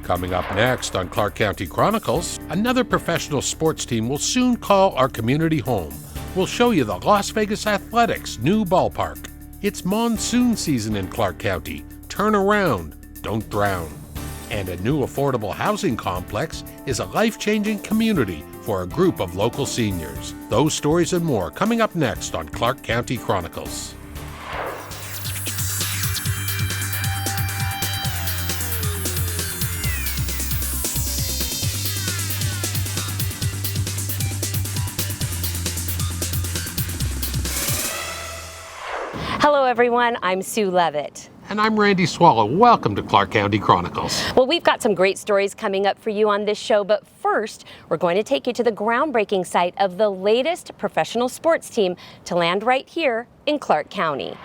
Coming up next on Clark County Chronicles, another professional sports team will soon call our community home. We'll show you the Las Vegas Athletics' new ballpark. It's monsoon season in Clark County. Turn around, don't drown. And a new affordable housing complex is a life-changing community for a group of local seniors. Those stories and more coming up next on Clark County Chronicles. Hello everyone, I'm Sue Levitt. And I'm Randy Swallow. Welcome to Clark County Chronicles. Well, we've got some great stories coming up for you on this show, but first, we're going to take you to the groundbreaking site of the latest professional sports team to land right here in Clark County.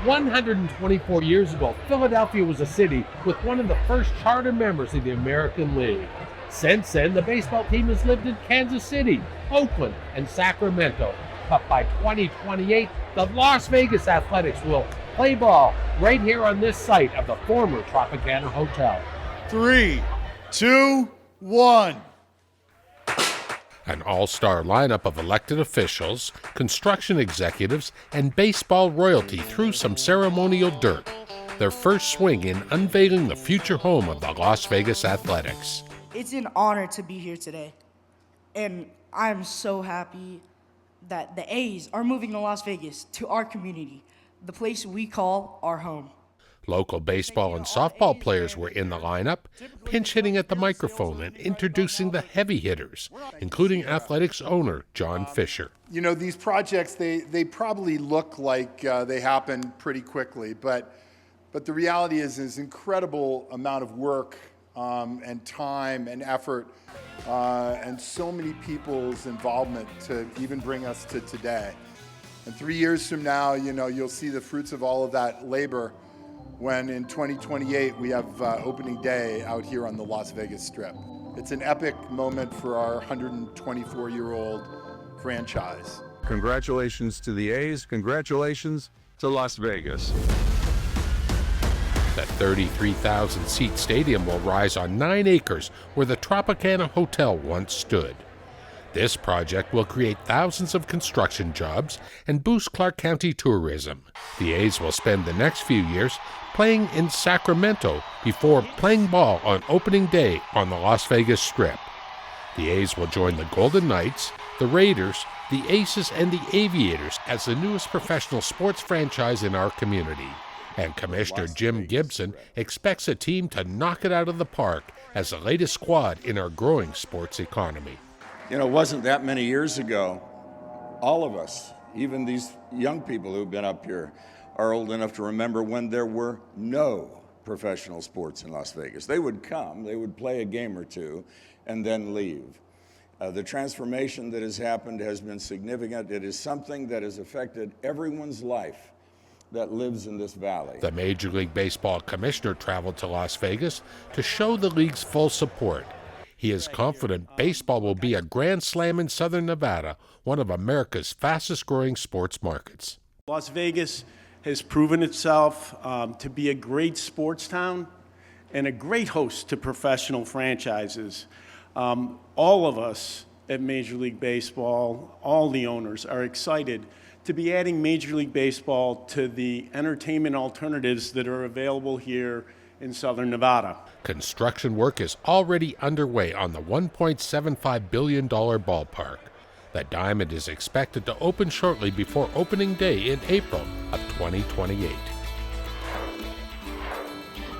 124 years ago, Philadelphia was a city with one of the first charter members of the American League. Since then, the baseball team has lived in Kansas City, Oakland, and Sacramento. But by 2028, the Las Vegas Athletics will play ball right here on this site of the former Tropicana Hotel. 3, 2, 1. An all-star lineup of elected officials, construction executives, and baseball royalty threw some ceremonial dirt. Their first swing in unveiling the future home of the Las Vegas Athletics. It's an honor to be here today, and I'm so happy that the A's are moving to Las Vegas, to our community, the place we call our home. Local baseball and softball players were in the lineup, pinch hitting at the microphone and introducing the heavy hitters, including Athletics owner John Fisher. You know, these projects, they probably look like they happen pretty quickly, but the reality is there's incredible amount of work and time and effort and so many people's involvement to even bring us to today. And 3 years from now, you know, you'll see the fruits of all of that labor when in 2028 we have opening day out here on the Las Vegas Strip. It's an epic moment for our 124-year-old franchise. Congratulations to the A's. Congratulations to Las Vegas. The 33,000-seat stadium will rise on 9 acres where the Tropicana Hotel once stood. This project will create thousands of construction jobs and boost Clark County tourism. The A's will spend the next few years playing in Sacramento before playing ball on opening day on the Las Vegas Strip. The A's will join the Golden Knights, the Raiders, the Aces, and the Aviators as the newest professional sports franchise in our community. And Commissioner Jim Gibson expects a team to knock it out of the park as the latest squad in our growing sports economy. You know, it wasn't that many years ago, all of us, even these young people who've been up here, are old enough to remember when there were no professional sports in Las Vegas. They would come, they would play a game or two, and then leave. The transformation that has happened has been significant. It is something that has affected everyone's life that lives in this valley. The Major League Baseball commissioner traveled to Las Vegas to show the league's full support. He is confident baseball will be a grand slam in Southern Nevada, one of America's fastest-growing sports markets. Las Vegas has proven itself to be a great sports town and a great host to professional franchises. All of us at Major League Baseball, all the owners, are excited to be adding Major League Baseball to the entertainment alternatives that are available here in Southern Nevada. Construction work is already underway on the $1.75 billion ballpark. The Diamond is expected to open shortly before opening day in April of 2028.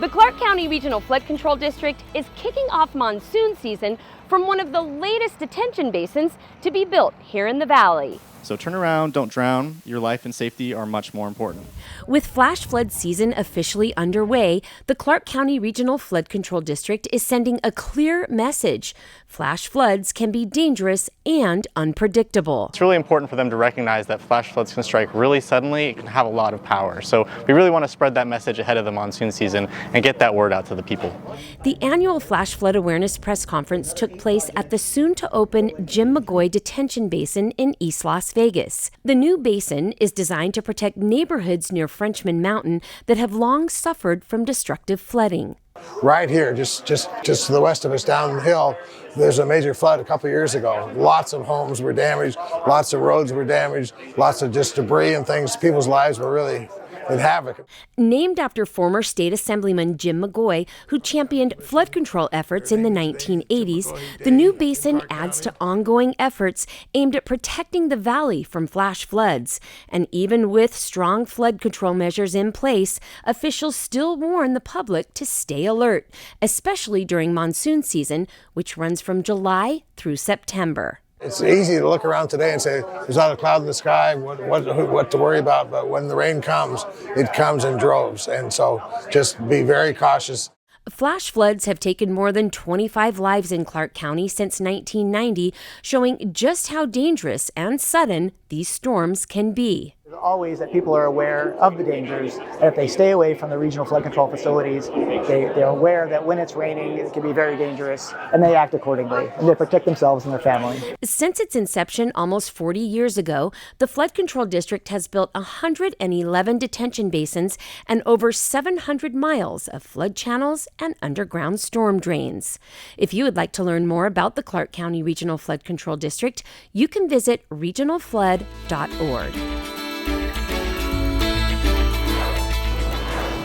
The Clark County Regional Flood Control District is kicking off monsoon season from one of the latest detention basins to be built here in the valley. So turn around, don't drown. Your life and safety are much more important. With flash flood season officially underway, the Clark County Regional Flood Control District is sending a clear message. Flash floods can be dangerous and unpredictable. It's really important for them to recognize that flash floods can strike really suddenly. It can have a lot of power. So we really want to spread that message ahead of the monsoon season and get that word out to the people. The annual Flash Flood Awareness Press Conference took place at the soon-to-open Jim McGoy Detention Basin in East Las Vegas. The new basin is designed to protect neighborhoods near Frenchman Mountain that have long suffered from destructive flooding. Right here, just to the west of us down the hill, there's a major flood a couple years ago. Lots of homes were damaged, lots of roads were damaged, lots of just debris and things. People's lives were really in havoc. Named after former state assemblyman Jim McGoy, who championed flood control efforts in the 1980s, the new basin adds to ongoing efforts aimed at protecting the valley from flash floods. And even with strong flood control measures in place, officials still warn the public to stay alert, especially during monsoon season, which runs from July through September. It's easy to look around today and say, there's not a cloud in the sky, what to worry about, but when the rain comes, it comes in droves, and so just be very cautious. Flash floods have taken more than 25 lives in Clark County since 1990, showing just how dangerous and sudden these storms can be. Always that people are aware of the dangers, and if they stay away from the regional flood control facilities, they're aware that when it's raining, it can be very dangerous, and they act accordingly, and they protect themselves and their family. Since its inception almost 40 years ago, the Flood Control District has built 111 detention basins and over 700 miles of flood channels and underground storm drains. If you would like to learn more about the Clark County Regional Flood Control District, you can visit regionalflood.org.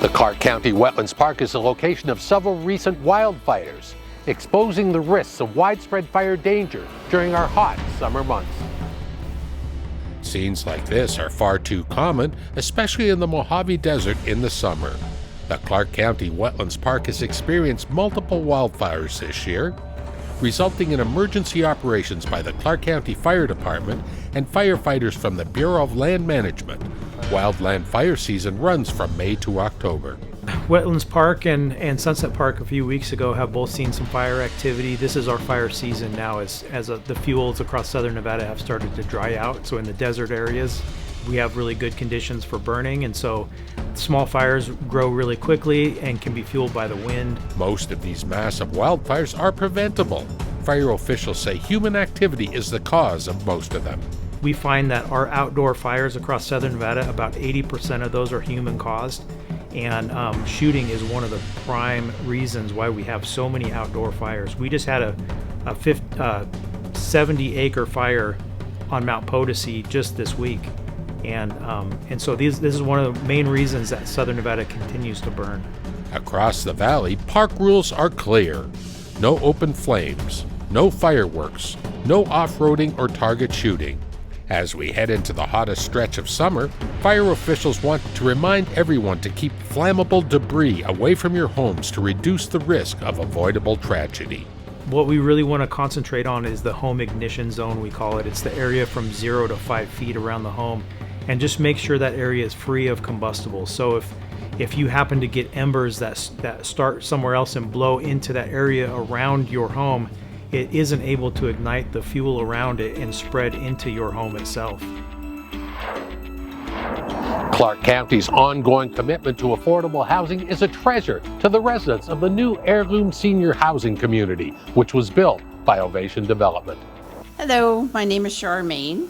The Clark County Wetlands Park is the location of several recent wildfires, exposing the risks of widespread fire danger during our hot summer months. Scenes like this are far too common, especially in the Mojave Desert in the summer. The Clark County Wetlands Park has experienced multiple wildfires this year, resulting in emergency operations by the Clark County Fire Department and firefighters from the Bureau of Land Management. Wildland fire season runs from May to October. Wetlands Park and Sunset Park a few weeks ago have both seen some fire activity. This is our fire season now as the fuels across southern Nevada have started to dry out. So in the desert areas, we have really good conditions for burning, and so small fires grow really quickly and can be fueled by the wind. Most of these massive wildfires are preventable. Fire officials say human activity is the cause of most of them. We find that our outdoor fires across southern Nevada, about 80% of those are human caused, and shooting is one of the prime reasons why we have so many outdoor fires. We just had a 70-acre fire on Mount Potosi just this week. And so this is one of the main reasons that southern Nevada continues to burn. Across the valley, park rules are clear. No open flames, no fireworks, no off-roading or target shooting. As we head into the hottest stretch of summer, fire officials want to remind everyone to keep flammable debris away from your homes to reduce the risk of avoidable tragedy. What we really want to concentrate on is the home ignition zone, we call it. It's the area from 0 to 5 feet around the home, and just make sure that area is free of combustibles. So if you happen to get embers that start somewhere else and blow into that area around your home, it isn't able to ignite the fuel around it and spread into your home itself. Clark County's ongoing commitment to affordable housing is a treasure to the residents of the new Heirloom Senior Housing Community, which was built by Ovation Development. Hello, my name is Charmaine,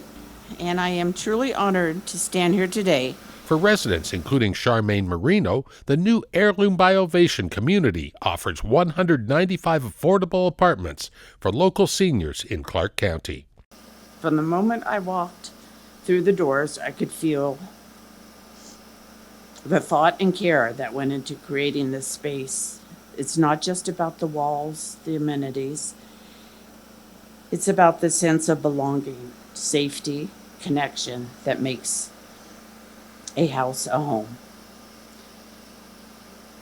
and I am truly honored to stand here today. For residents, including Charmaine Marino, the new Heirloom by Ovation community offers 195 affordable apartments for local seniors in Clark County. From the moment I walked through the doors, I could feel the thought and care that went into creating this space. It's not just about the walls, the amenities. It's about the sense of belonging, safety, connection that makes a house a home.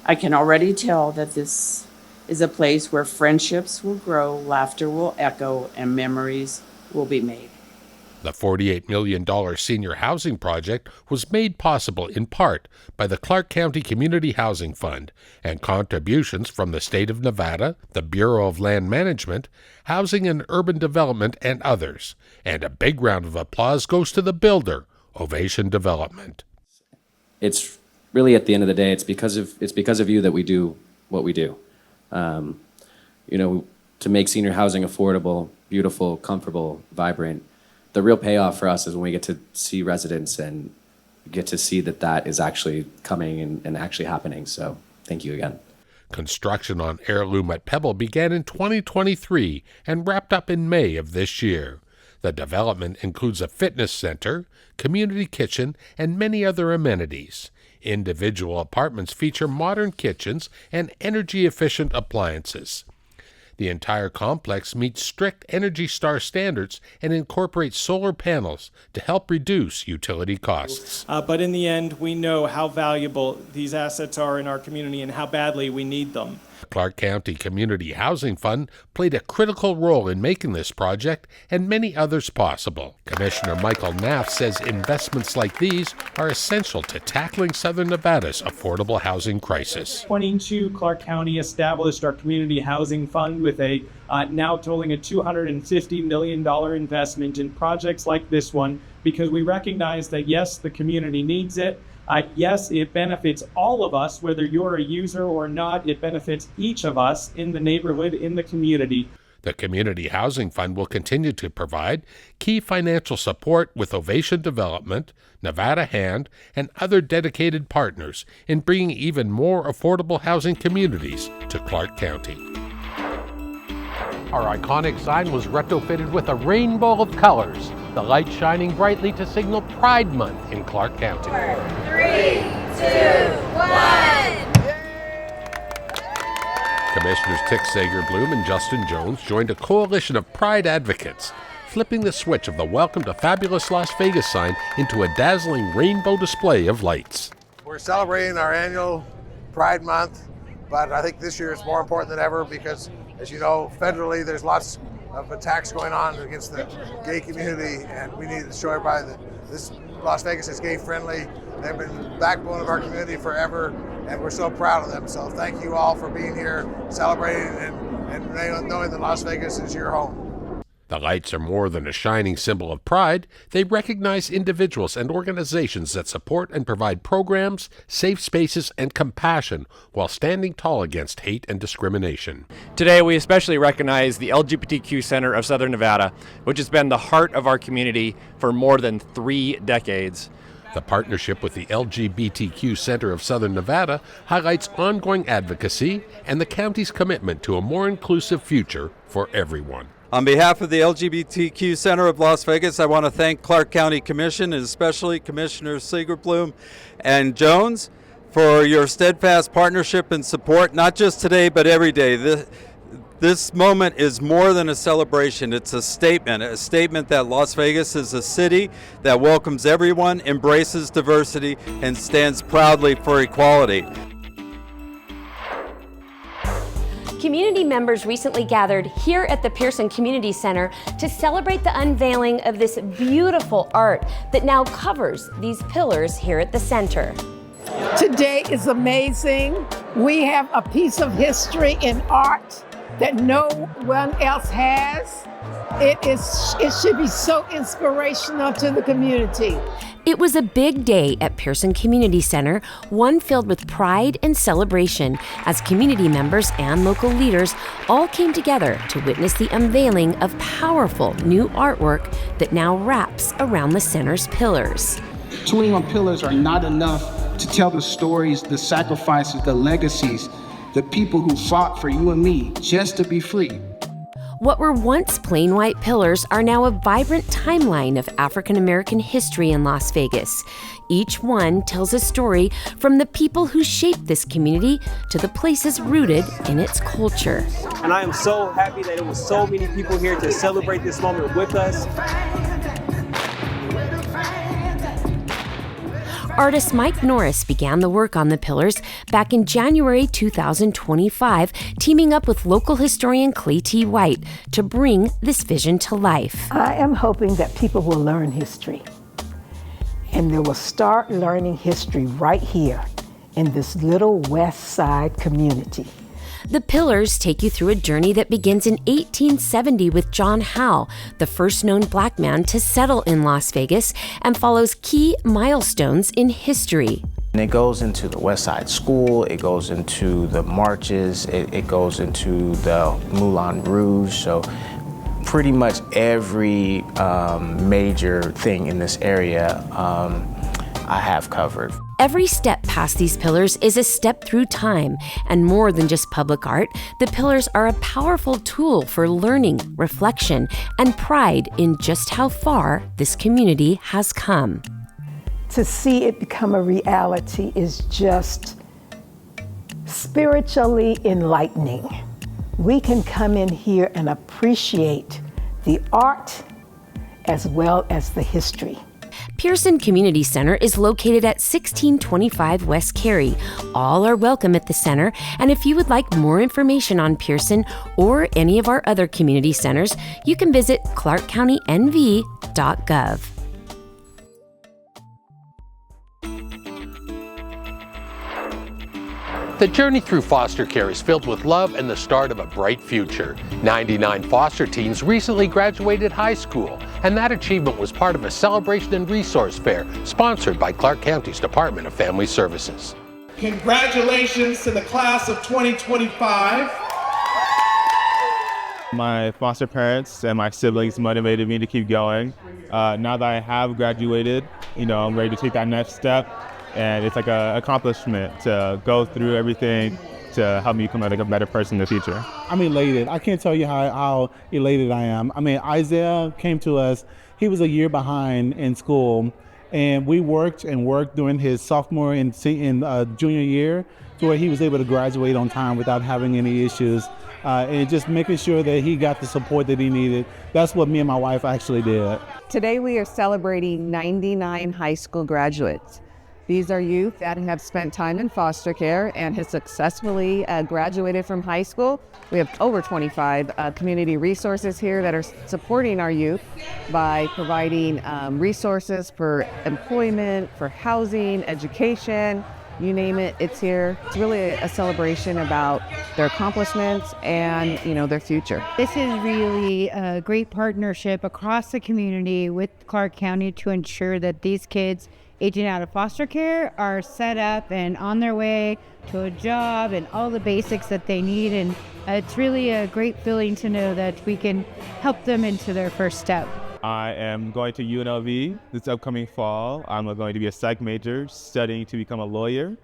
I can already tell that this is a place where friendships will grow, laughter will echo, and memories will be made. The $48 million senior housing project was made possible in part by the Clark County Community Housing Fund and contributions from the state of Nevada, the Bureau of Land Management, Housing and Urban Development, and others. And a big round of applause goes to the builder, Ovation Development. It's really, at the end of the day, it's because of you that we do what we do. To make senior housing affordable, beautiful, comfortable, vibrant. The real payoff for us is when we get to see residents and get to see that is actually coming and actually happening. So thank you again. Construction on Heirloom at Pebble began in 2023 and wrapped up in May of this year. The development includes a fitness center, community kitchen, and many other amenities. Individual apartments feature modern kitchens and energy-efficient appliances. The entire complex meets strict Energy Star standards and incorporates solar panels to help reduce utility costs. But in the end, we know how valuable these assets are in our community and how badly we need them. The Clark County Community Housing Fund played a critical role in making this project and many others possible. Commissioner Michael Naff says investments like these are essential to tackling Southern Nevada's affordable housing crisis. 22, Clark County established our Community Housing Fund with a now totaling a $250 million investment in projects like this one, because we recognize that yes, the community needs it. Yes, it benefits all of us, whether you're a user or not. It benefits each of us in the neighborhood, in the community. The Community Housing Fund will continue to provide key financial support with Ovation Development, Nevada Hand, and other dedicated partners in bringing even more affordable housing communities to Clark County. Our iconic sign was retrofitted with a rainbow of colors, the light shining brightly to signal Pride Month in Clark County. 4, 3, 2, 1. Commissioners Tick Sager-Bloom and Justin Jones joined a coalition of Pride advocates, flipping the switch of the Welcome to Fabulous Las Vegas sign into a dazzling rainbow display of lights. We're celebrating our annual Pride Month, but I think this year is more important than ever because, as you know, federally there's lots of attacks going on against the gay community, and we need to show everybody that this Las Vegas is gay friendly. They've been the backbone of our community forever, and we're so proud of them. So thank you all for being here, celebrating, and knowing that Las Vegas is your home. The lights are more than a shining symbol of pride. They recognize individuals and organizations that support and provide programs, safe spaces, and compassion while standing tall against hate and discrimination. Today, we especially recognize the LGBTQ Center of Southern Nevada, which has been the heart of our community for more than 3 decades. The partnership with the LGBTQ Center of Southern Nevada highlights ongoing advocacy and the county's commitment to a more inclusive future for everyone. On behalf of the LGBTQ Center of Las Vegas, I want to thank Clark County Commission and especially Commissioners Sager-Bloom and Jones for your steadfast partnership and support, not just today, but every day. This moment is more than a celebration. It's a statement that Las Vegas is a city that welcomes everyone, embraces diversity, and stands proudly for equality. Community members recently gathered here at the Pearson Community Center to celebrate the unveiling of this beautiful art that now covers these pillars here at the center. Today is amazing. We have a piece of history in art that no one else has. It should be so inspirational to the community. It was a big day at Pearson Community Center, one filled with pride and celebration as community members and local leaders all came together to witness the unveiling of powerful new artwork that now wraps around the center's pillars. 21 pillars are not enough to tell the stories, the sacrifices, the legacies, the people who fought for you and me just to be free. What were once plain white pillars are now a vibrant timeline of African American history in Las Vegas. Each one tells a story from the people who shaped this community to the places rooted in its culture. And I am so happy that it was so many people here to celebrate this moment with us. Artist Mike Norris began the work on the pillars back in January 2025, teaming up with local historian Clay T. White to bring this vision to life. I am hoping that people will learn history, and they will start learning history right here in this little West Side community. The pillars take you through a journey that begins in 1870 with John Howe, the first known black man to settle in Las Vegas, and follows key milestones in history. And it goes into the West Side School, it goes into the marches, it goes into the Moulin Rouge, so pretty much every major thing in this area I have covered. Every step past these pillars is a step through time, and more than just public art, the pillars are a powerful tool for learning, reflection, and pride in just how far this community has come. To see it become a reality is just spiritually enlightening. We can come in here and appreciate the art as well as the history. Pearson Community Center is located at 1625 West Cary. All are welcome at the center, and if you would like more information on Pearson or any of our other community centers, you can visit ClarkCountyNV.gov. The journey through foster care is filled with love and the start of a bright future. 99 foster teens recently graduated high school, and that achievement was part of a celebration and resource fair sponsored by Clark County's Department of Family Services. Congratulations to the class of 2025. My foster parents and my siblings motivated me to keep going. Now that I have graduated, I'm ready to take that next step. And it's like an accomplishment to go through everything to help me become like a better person in the future. I'm elated. I can't tell you how elated I am. I mean, Isaiah came to us. He was a year behind in school, and we worked during his sophomore and junior year to where he was able to graduate on time without having any issues. And just making sure that he got the support that he needed. That's what me and my wife actually did. Today we are celebrating 99 high school graduates. These are youth that have spent time in foster care and have successfully graduated from high school. We have over 25 community resources here that are supporting our youth by providing resources for employment, for housing, education, you name it, it's here. It's really a celebration about their accomplishments and, their future. This is really a great partnership across the community with Clark County to ensure that these kids aging out of foster care are set up and on their way to a job and all the basics that they need. And it's really a great feeling to know that we can help them into their first step. I am going to UNLV this upcoming fall. I'm going to be a psych major, studying to become a lawyer,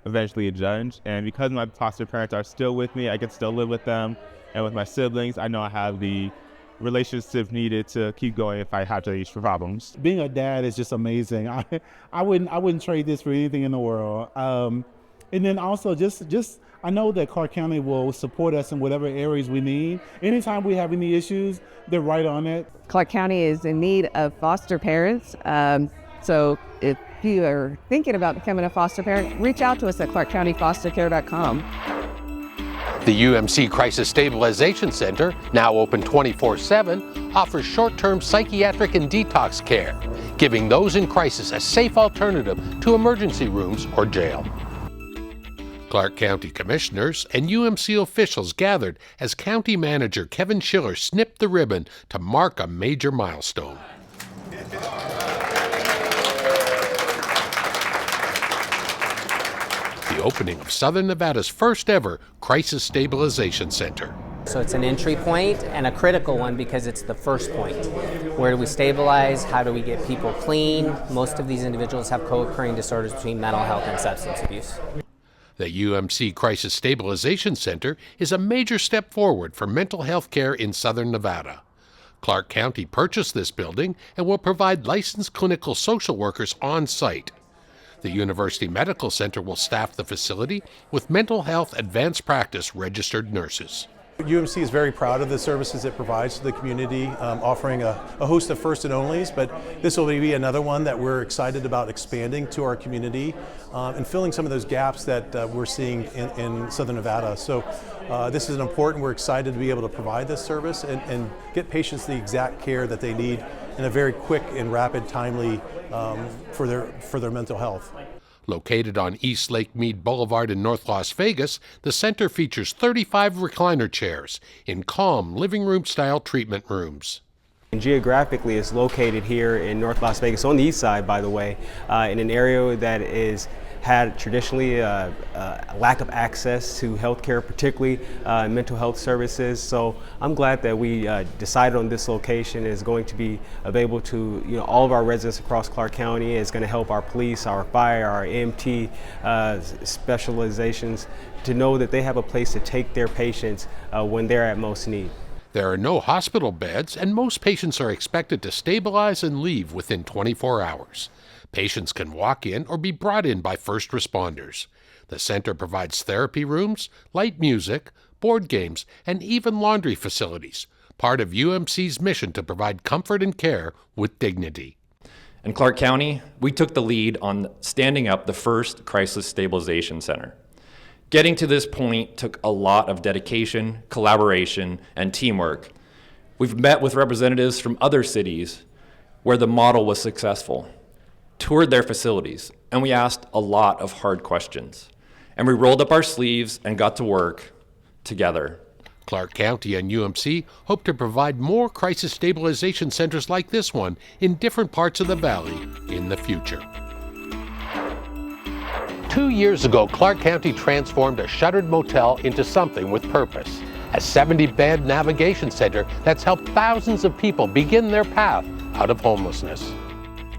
eventually a judge. And because my foster parents are still with me, I can still live with them. And with my siblings, I know I have the relationships needed to keep going if I have to reach for problems. Being a dad is just amazing. I wouldn't trade this for anything in the world. And then also just I know that Clark County will support us in whatever areas we need. Anytime we have any issues, they're right on it. Clark County is in need of foster parents. So if you are thinking about becoming a foster parent, reach out to us at ClarkCountyFosterCare.com. The UMC Crisis Stabilization Center, now open 24/7, offers short-term psychiatric and detox care, giving those in crisis a safe alternative to emergency rooms or jail. Clark County commissioners and UMC officials gathered as County Manager Kevin Schiller snipped the ribbon to mark a major milestone. The opening of Southern Nevada's first ever Crisis Stabilization Center. So it's an entry point and a critical one because it's the first point. Where do we stabilize? How do we get people clean? Most of these individuals have co-occurring disorders between mental health and substance abuse. The UMC Crisis Stabilization Center is a major step forward for mental health care in Southern Nevada. Clark County purchased this building and will provide licensed clinical social workers on site. The University Medical Center will staff the facility with mental health advanced practice registered nurses. UMC is very proud of the services it provides to the community, offering a host of first and onlys, but this will be another one that we're excited about expanding to our community and filling some of those gaps that we're seeing in Southern Nevada. So this is important. We're excited to be able to provide this service and get patients the exact care that they need in a very quick and rapid, timely for their mental health. Located on East Lake Mead Boulevard in North Las Vegas, the center features 35 recliner chairs in calm living room-style treatment rooms. And geographically, it's located here in North Las Vegas, on the east side, by the way, in an area that is had traditionally a lack of access to healthcare, particularly mental health services. So I'm glad that we decided on this location. Is going to be available to all of our residents across Clark County. It's going to help our police, our fire, our EMT specializations to know that they have a place to take their patients when they're at most need. There are no hospital beds, and most patients are expected to stabilize and leave within 24 hours. Patients can walk in or be brought in by first responders. The center provides therapy rooms, light music, board games, and even laundry facilities, part of UMC's mission to provide comfort and care with dignity. In Clark County, we took the lead on standing up the first crisis stabilization center. Getting to this point took a lot of dedication, collaboration, and teamwork. We've met with representatives from other cities where the model was successful, toured their facilities, and we asked a lot of hard questions. And we rolled up our sleeves and got to work together. Clark County and UMC hope to provide more crisis stabilization centers like this one in different parts of the valley in the future. 2 years ago, Clark County transformed a shuttered motel into something with purpose. A 70-bed navigation center that's helped thousands of people begin their path out of homelessness.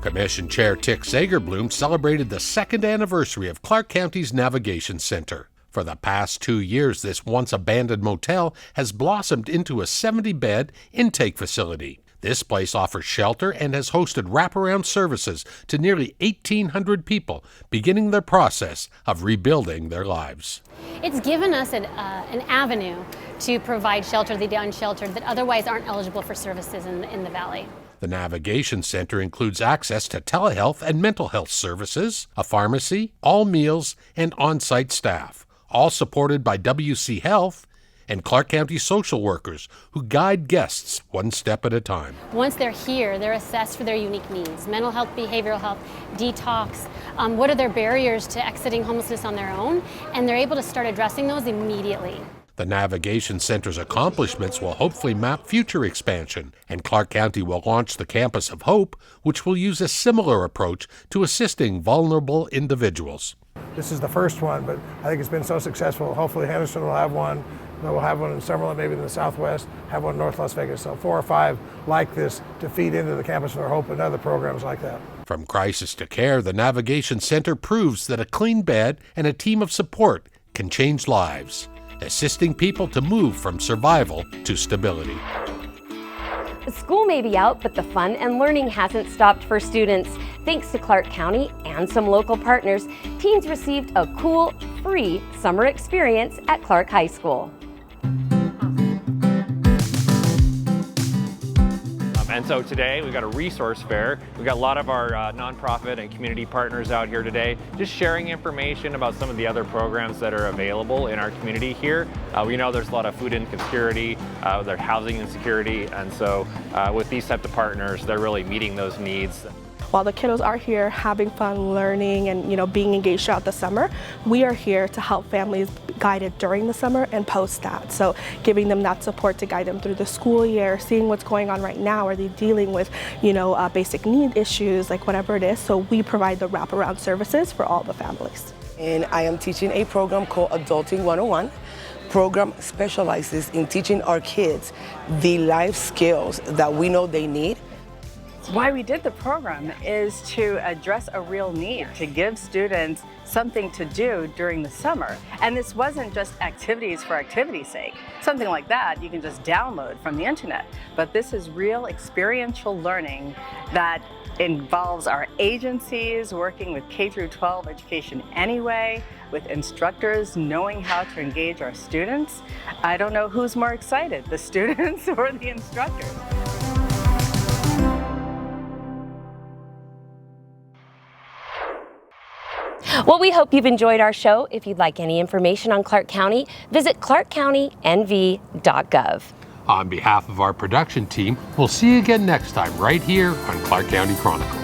Commission Chair Tick Sagerbloom celebrated the second anniversary of Clark County's Navigation Center. For the past 2 years, this once-abandoned motel has blossomed into a 70-bed intake facility. This place offers shelter and has hosted wraparound services to nearly 1,800 people, beginning their process of rebuilding their lives. It's given us an avenue to provide shelter to the unsheltered that otherwise aren't eligible for services in the valley. The Navigation Center includes access to telehealth and mental health services, a pharmacy, all meals, and on-site staff, all supported by WC Health and Clark County social workers who guide guests one step at a time. Once they're here, they're assessed for their unique needs: mental health, behavioral health, detox. What are their barriers to exiting homelessness on their own? And they're able to start addressing those immediately. The Navigation Center's accomplishments will hopefully map future expansion, and Clark County will launch the Campus of Hope, which will use a similar approach to assisting vulnerable individuals. This is the first one, but I think it's been so successful. Hopefully Henderson will have one. We'll have one in Summerlin, maybe in the Southwest, have one in North Las Vegas. So 4 or 5 like this to feed into the Campus for Hope and other programs like that. From crisis to care, the Navigation Center proves that a clean bed and a team of support can change lives, assisting people to move from survival to stability. School may be out, but the fun and learning hasn't stopped for students. Thanks to Clark County and some local partners, teens received a cool, free summer experience at Clark High School. And so today we've got a resource fair. We've got a lot of our nonprofit and community partners out here today, just sharing information about some of the other programs that are available in our community here. We know there's a lot of food insecurity, there's housing insecurity, and so with these types of partners, they're really meeting those needs. While the kiddos are here having fun, learning, and being engaged throughout the summer, we are here to help families guided during the summer and post that. So giving them that support to guide them through the school year, seeing what's going on right now. Are they dealing with, basic need issues, like whatever it is? So we provide the wraparound services for all the families. And I am teaching a program called Adulting 101. Program specializes in teaching our kids the life skills that we know they need. Why we did the program is to address a real need, to give students something to do during the summer. And this wasn't just activities for activity's sake. Something like that you can just download from the internet. But this is real experiential learning that involves our agencies working with K-12 education anyway, with instructors knowing how to engage our students. I don't know who's more excited, the students or the instructors. Well, we hope you've enjoyed our show. If you'd like any information on Clark County, visit ClarkCountyNV.gov. On behalf of our production team, we'll see you again next time right here on Clark County Chronicles.